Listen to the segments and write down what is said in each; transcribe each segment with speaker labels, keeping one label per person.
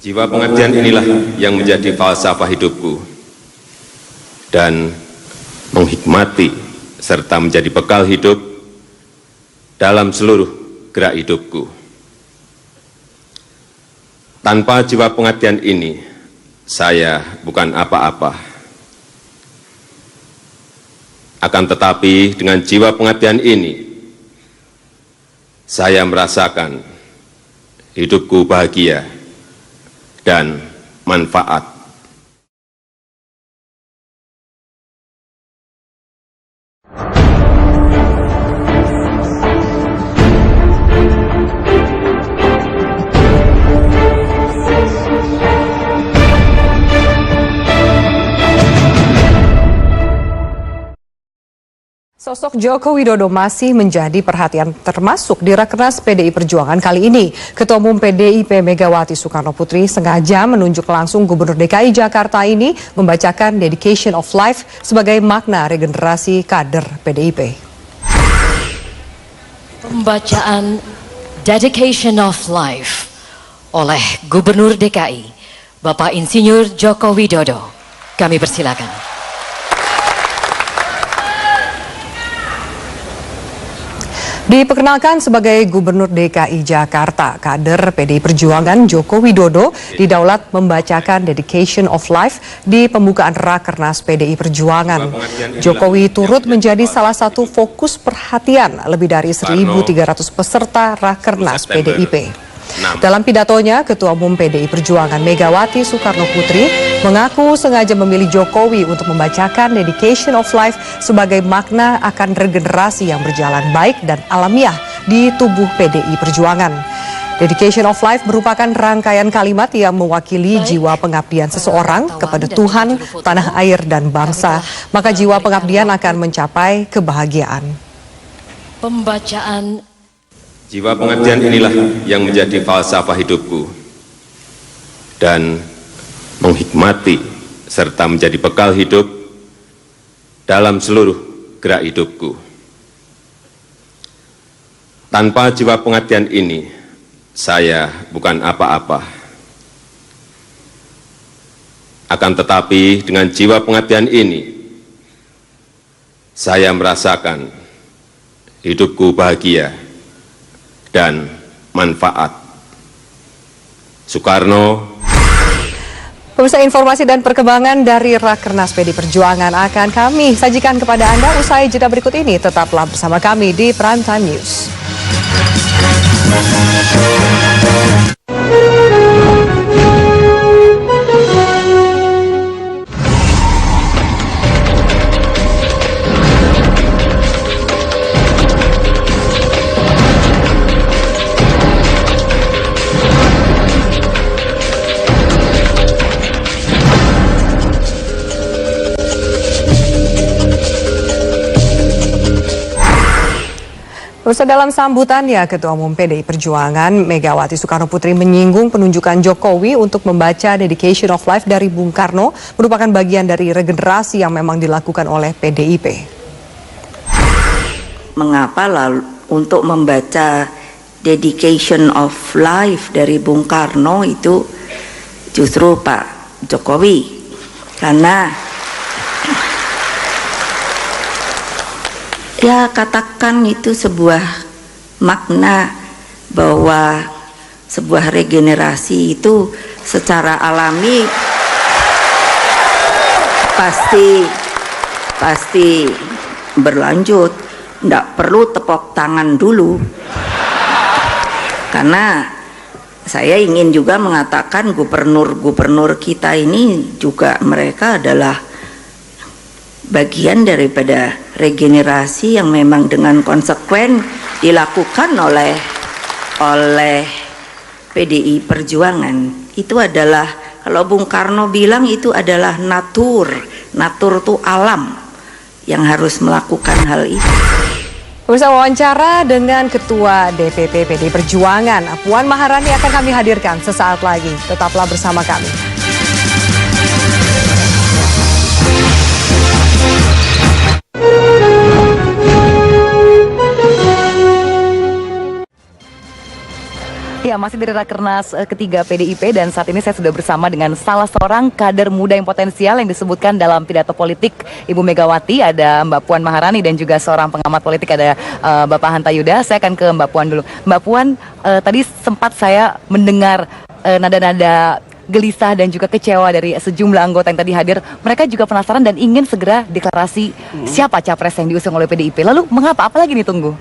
Speaker 1: Jiwa pengabdian inilah yang menjadi falsafah hidupku dan menghikmati serta menjadi bekal hidup dalam seluruh gerak hidupku. Tanpa jiwa pengabdian ini, saya bukan apa-apa. Akan tetapi dengan jiwa pengabdian ini, saya merasakan hidupku bahagia dan manfaat.
Speaker 2: Sosok Joko Widodo masih menjadi perhatian termasuk di Rakernas PDI Perjuangan kali ini. Ketua Umum PDIP Megawati Soekarno Putri sengaja menunjuk langsung Gubernur DKI Jakarta ini membacakan Dedication of Life sebagai makna regenerasi kader PDIP.
Speaker 3: Pembacaan Dedication of Life oleh Gubernur DKI Bapak Insinyur Joko Widodo. Kami persilakan.
Speaker 2: Diperkenalkan sebagai Gubernur DKI Jakarta, kader PDI Perjuangan Joko Widodo didaulat membacakan Dedication of Life di pembukaan Rakernas PDI Perjuangan. Jokowi turut menjadi salah satu fokus perhatian lebih dari 1.300 peserta Rakernas PDIP. Dalam pidatonya, Ketua Umum PDI Perjuangan Megawati Soekarno Putri mengaku sengaja memilih Jokowi untuk membacakan Dedication of Life sebagai makna akan regenerasi yang berjalan baik dan alamiah di tubuh PDI Perjuangan. Dedication of Life merupakan rangkaian kalimat yang mewakili jiwa pengabdian seseorang kepada Tuhan, tanah air, dan bangsa. Maka jiwa pengabdian akan mencapai kebahagiaan.
Speaker 3: Pembacaan
Speaker 1: Jiwa pengabdian inilah yang menjadi falsafah hidupku dan menghikmati serta menjadi bekal hidup dalam seluruh gerak hidupku. Tanpa jiwa pengabdian ini, saya bukan apa-apa. Akan tetapi dengan jiwa pengabdian ini, saya merasakan hidupku bahagia dan manfaat. Soekarno.
Speaker 2: Pemirsa, informasi dan perkembangan dari Rakernas PDI Perjuangan akan kami sajikan kepada Anda usai jeda berikut ini. Tetaplah bersama kami di Prime Time News. Pemirsa, dalam sambutannya, Ketua Umum PDI Perjuangan Megawati Soekarno Putri menyinggung penunjukan Jokowi untuk membaca Dedication of Life dari Bung Karno merupakan bagian dari regenerasi yang memang dilakukan oleh PDIP.
Speaker 4: Mengapa lalu untuk membaca Dedication of Life dari Bung Karno itu justru Pak Jokowi? Karena ya katakan itu sebuah makna bahwa sebuah regenerasi itu secara alami pasti berlanjut, tidak perlu tepuk tangan dulu. Karena saya ingin juga mengatakan gubernur-gubernur kita ini juga mereka adalah bagian daripada regenerasi yang memang dengan konsekuen dilakukan oleh PDI Perjuangan. Itu adalah, kalau Bung Karno bilang itu adalah natur itu alam yang harus melakukan hal itu.
Speaker 2: Pemirsa, wawancara dengan Ketua DPP PDI Perjuangan Puan Maharani akan kami hadirkan sesaat lagi. Tetaplah bersama kami.
Speaker 5: Ya, masih dari Rakernas ketiga PDIP dan saat ini saya sudah bersama dengan salah seorang kader muda yang potensial yang disebutkan dalam pidato politik Ibu Megawati. Ada Mbak Puan Maharani dan juga seorang pengamat politik ada Bapak Hanta Yuda. Saya akan ke Mbak Puan dulu. Mbak Puan, tadi sempat saya mendengar nada-nada gelisah dan juga kecewa dari sejumlah anggota yang tadi hadir. Mereka juga penasaran dan ingin segera deklarasi siapa capres yang diusung oleh PDIP. Lalu mengapa? Apalagi ditunggu?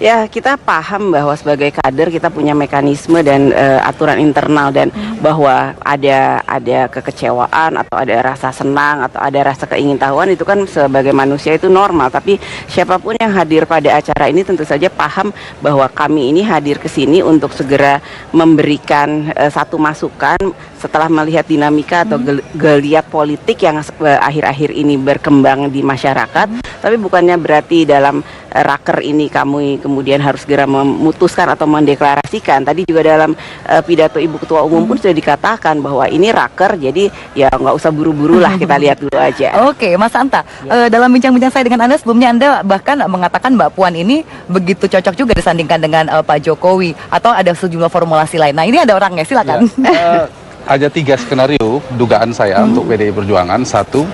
Speaker 6: Ya, kita paham bahwa sebagai kader kita punya mekanisme dan aturan internal dan bahwa ada kekecewaan atau ada rasa senang atau ada rasa keingintahuan itu kan sebagai manusia itu normal. Tapi siapapun yang hadir pada acara ini tentu saja paham bahwa kami ini hadir ke sini untuk segera memberikan satu masukan setelah melihat dinamika atau geliat politik yang akhir-akhir ini berkembang di masyarakat. Tapi bukannya berarti dalam raker ini kami kemudian harus segera memutuskan atau mendeklarasikan. Tadi juga dalam pidato Ibu Ketua Umum pun sudah dikatakan bahwa ini raker, jadi ya nggak usah buru-buru lah, kita lihat dulu aja.
Speaker 5: Oke, Mas Hanta, dalam bincang-bincang saya dengan Anda sebelumnya, Anda bahkan mengatakan Mbak Puan ini begitu cocok juga disandingkan dengan Pak Jokowi, atau ada sejumlah formulasi lain. Nah, ini ada orangnya, silakan.
Speaker 7: Ya, ada 3 skenario dugaan saya untuk PDI Perjuangan. Satu,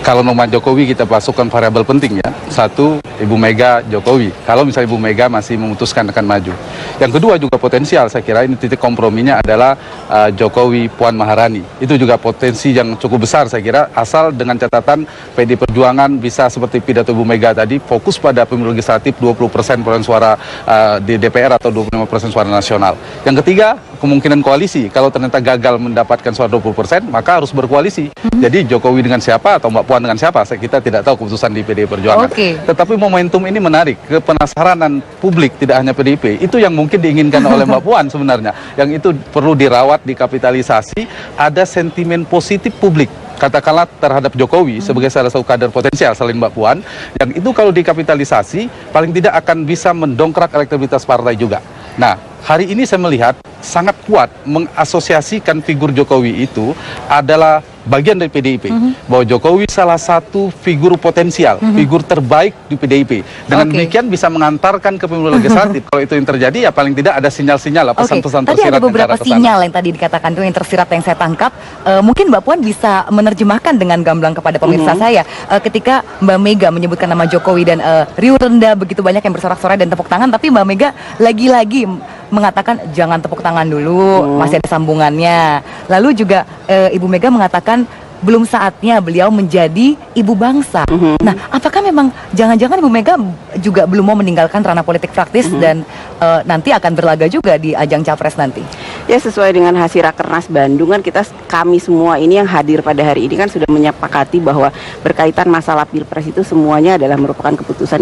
Speaker 7: kalau nama Jokowi kita masukkan variabel penting ya. Satu, Ibu Mega Jokowi. Kalau misalnya Ibu Mega masih memutuskan akan maju. Yang kedua juga potensial, saya kira ini titik komprominya adalah Jokowi Puan Maharani. Itu juga potensi yang cukup besar saya kira, asal dengan catatan PDI Perjuangan bisa seperti pidato Ibu Mega tadi, fokus pada pemilu legislatif 20% perolehan suara di DPR atau 25% suara nasional. Yang ketiga, kemungkinan koalisi. Kalau ternyata gagal mendapatkan suara 20%, maka harus berkoalisi. Jadi Jokowi dengan siapa atau Mbak Puan dengan siapa, kita tidak tahu keputusan di PDI Perjuangan. Tetapi momentum ini menarik, kepenasaranan publik tidak hanya PDIP, itu yang mungkin diinginkan oleh Mbak Puan sebenarnya. Yang itu perlu dirawat, dikapitalisasi, ada sentimen positif publik katakanlah terhadap Jokowi sebagai salah satu kader potensial selain Mbak Puan, yang itu kalau dikapitalisasi paling tidak akan bisa mendongkrak elektabilitas partai juga. Nah, hari ini saya melihat sangat kuat mengasosiasikan figur Jokowi itu adalah bagian dari PDIP, bahwa Jokowi salah satu figur potensial, figur terbaik di PDIP. Dengan demikian bisa mengantarkan ke pemilu legislatif. Kalau itu yang terjadi, ya paling tidak ada sinyal-sinyal, pesan-pesan tersirat.
Speaker 5: Tadi ada beberapa sinyal yang tadi dikatakan itu yang tersirat yang saya tangkap. Mungkin Mbak Puan bisa menerjemahkan dengan gamblang kepada pemirsa saya. Ketika Mbak Mega menyebutkan nama Jokowi dan riuh rendah begitu banyak yang bersorak-sorai dan tepuk tangan, tapi Mbak Mega lagi-lagi mengatakan jangan tepuk tangan dulu, masih ada sambungannya. Lalu juga Ibu Mega mengatakan belum saatnya beliau menjadi ibu bangsa. Nah, apakah memang jangan-jangan Ibu Mega juga belum mau meninggalkan ranah politik praktis dan nanti akan berlaga juga di ajang capres nanti?
Speaker 6: Ya, sesuai dengan hasil Rakernas Bandung kan kami semua ini yang hadir pada hari ini kan sudah menyepakati bahwa berkaitan masalah Pilpres itu semuanya adalah merupakan keputusan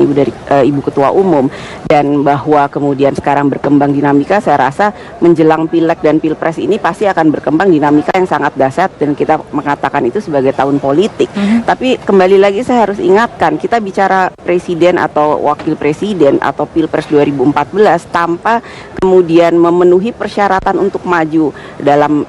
Speaker 6: Ibu Ketua Umum, dan bahwa kemudian sekarang berkembang dinamika, saya rasa menjelang Pileg dan Pilpres ini pasti akan berkembang dinamika yang sangat dahsyat dan kita mengatakan itu sebagai tahun politik. Tapi kembali lagi saya harus ingatkan, kita bicara presiden atau wakil presiden atau Pilpres 2014 tanpa kemudian memenuhi persyaratan untuk maju dalam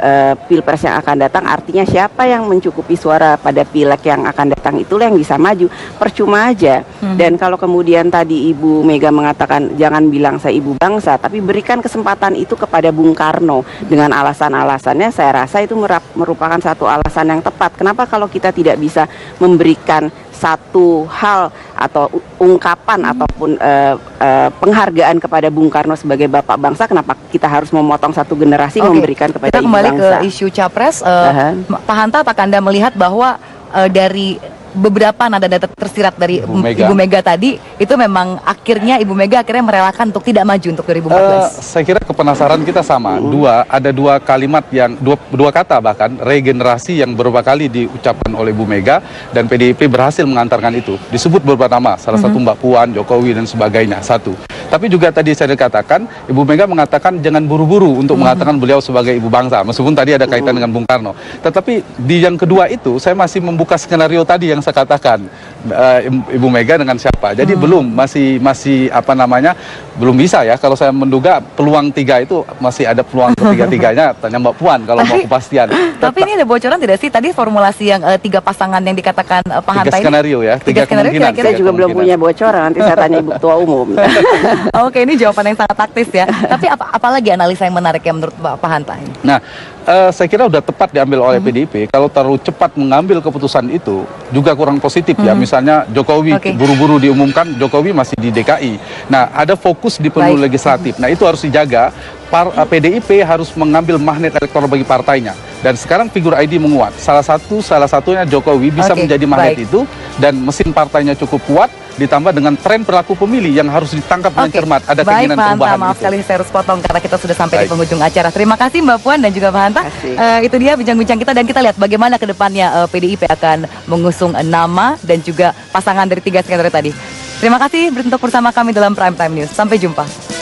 Speaker 6: Pilpres yang akan datang. Artinya siapa yang mencukupi suara pada Pileg yang akan datang itulah yang bisa maju. Percuma aja. Dan kalau kemudian tadi Ibu Mega mengatakan jangan bilang saya ibu bangsa, tapi berikan kesempatan itu kepada Bung Karno dengan alasan-alasannya, saya rasa itu merupakan satu alasan yang tepat. Kenapa kalau kita tidak bisa memberikan satu hal atau ungkapan ataupun penghargaan kepada Bung Karno sebagai bapak bangsa, kenapa kita harus memotong satu generasi memberikan kepada ibu bangsa? Kita
Speaker 5: kembali ke isu capres. Pak Hanta, apakah Anda melihat bahwa dari beberapa nada-nada tersirat dari Ibu Mega tadi itu memang akhirnya Ibu Mega merelakan untuk tidak maju untuk 2014?
Speaker 7: Saya kira kepenasaran kita sama. Ada dua kalimat yang dua kata bahkan regenerasi yang beberapa kali diucapkan oleh Ibu Mega, dan PDIP berhasil mengantarkan itu. Disebut beberapa nama, salah satu Mbak Puan, Jokowi dan sebagainya. Satu. Tapi juga tadi saya katakan, Ibu Mega mengatakan jangan buru-buru untuk mengatakan beliau sebagai ibu bangsa, meskipun tadi ada kaitan dengan Bung Karno. Tetapi di yang kedua itu saya masih membuka skenario tadi yang saya katakan Ibu Mega dengan siapa. Jadi masih apa namanya, belum bisa ya. Kalau saya menduga peluang 3 itu masih ada peluang ketiga-tiganya. Tanya Mbak Puan kalau mau kepastian.
Speaker 5: Tapi ini ada bocoran tidak sih tadi formulasi yang 3 pasangan yang dikatakan Pak Hanta
Speaker 7: 3 skenario ya, 3 kemungkinan.
Speaker 6: Saya juga belum punya bocoran, nanti saya tanya Ibu Ketua Umum.
Speaker 5: Oke, ini jawaban yang sangat taktis ya. Tapi apalagi analisa yang menarik ya menurut Pak Hanta?
Speaker 7: Nah, saya kira udah tepat diambil oleh PDIP. Kalau terlalu cepat mengambil keputusan itu juga kurang positif ya. Misalnya Jokowi buru-buru diumumkan, Jokowi masih di DKI. Nah, ada fokus di pemilu legislatif. Nah, itu harus dijaga. PDIP harus mengambil magnet elektoral bagi partainya. Dan sekarang figur ID menguat. Salah satunya Jokowi bisa menjadi magnet itu, dan mesin partainya cukup kuat, ditambah dengan tren perilaku pemilih yang harus ditangkap dengan cermat. Ada keinginan perubahan.
Speaker 5: Maaf sekali saya harus potong karena kita sudah sampai di penghujung acara. Terima kasih Mbak Puan dan juga Pak Hanta. Itu dia bincang-bincang kita, dan kita lihat bagaimana ke depannya PDIP akan mengusung nama dan juga pasangan dari 3 skenario tadi. Terima kasih untuk bersama kami dalam Prime Time News. Sampai jumpa.